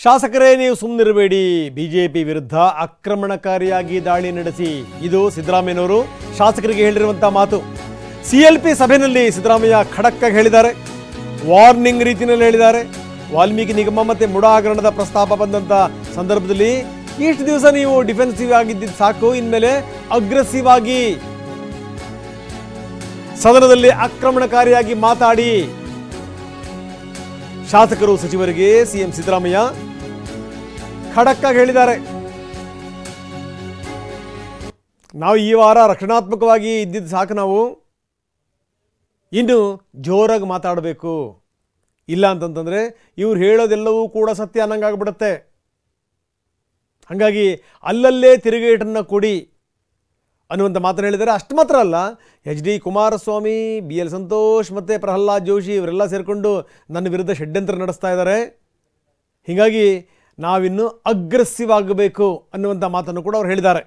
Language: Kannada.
ಶಾಸಕರೇ ನೀವು ಸುಮ್ಮನಿರಬೇಡಿ, ಬಿಜೆಪಿ ವಿರುದ್ಧ ಆಕ್ರಮಣಕಾರಿಯಾಗಿ ದಾಳಿ ನಡೆಸಿ. ಇದು ಸಿದ್ದರಾಮಯ್ಯನವರು ಶಾಸಕರಿಗೆ ಹೇಳಿರುವಂತಹ ಮಾತು. ಸಿಎಲ್ಪಿ ಸಭೆಯಲ್ಲಿ ಸಿದ್ದರಾಮಯ್ಯ ಖಡಕ್ಕಾಗಿ ಹೇಳಿದ್ದಾರೆ, ವಾರ್ನಿಂಗ್ ರೀತಿಯಲ್ಲಿ ಹೇಳಿದ್ದಾರೆ. ವಾಲ್ಮೀಕಿ ನಿಗಮ ಮತ್ತು ಮುಡಾ ಹಗರಣದ ಪ್ರಸ್ತಾಪ ಬಂದಂಥ ಸಂದರ್ಭದಲ್ಲಿ ಇಷ್ಟು ದಿವಸ ನೀವು ಡಿಫೆನ್ಸಿವ್ ಆಗಿದ್ದಿದ್ದು ಸಾಕು, ಇನ್ಮೇಲೆ ಅಗ್ರೆಸಿವ್ ಆಗಿ ಸದನದಲ್ಲಿ ಆಕ್ರಮಣಕಾರಿಯಾಗಿ ಮಾತಾಡಿ. ಶಾಸಕರು ಸಚಿವರಿಗೆ ಸಿಎಂ ಸಿದ್ದರಾಮಯ್ಯ ಖಡಕ್ಕಾಗಿ ಹೇಳಿದ್ದಾರೆ. ನಾವು ಈ ವಾರ ರಕ್ಷಣಾತ್ಮಕವಾಗಿ ಇದ್ದಿದ್ದು ಸಾಕು, ನಾವು ಇನ್ನು ಜೋರಾಗಿ ಮಾತಾಡಬೇಕು. ಇಲ್ಲ ಅಂತಂತಂದರೆ ಇವ್ರು ಹೇಳೋದೆಲ್ಲವೂ ಕೂಡ ಸತ್ಯ ಅನ್ನಂಗಾಗ್ಬಿಡುತ್ತೆ. ಹಾಗಾಗಿ ಅಲ್ಲಲ್ಲೇ ತಿರುಗೇಟನ್ನು ಕೊಡಿ ಅನ್ನುವಂಥ ಮಾತನ್ನು ಹೇಳಿದ್ದಾರೆ. ಅಷ್ಟು ಮಾತ್ರ ಅಲ್ಲ, HD ಕುಮಾರಸ್ವಾಮಿ, BL ಸಂತೋಷ್ ಮತ್ತು ಪ್ರಹ್ಲಾದ್ ಜೋಶಿ ಇವರೆಲ್ಲ ಸೇರಿಕೊಂಡು ನನ್ನ ವಿರುದ್ಧ ಷಡ್ಯಂತ್ರ ನಡೆಸ್ತಾ ಇದ್ದಾರೆ. ಹೀಗಾಗಿ ನಾವಿನ್ನು ಅಗ್ರೆಸಿವ್ ಆಗಬೇಕು ಅನ್ನುವಂಥ ಮಾತನ್ನು ಕೂಡ ಅವ್ರು ಹೇಳಿದ್ದಾರೆ.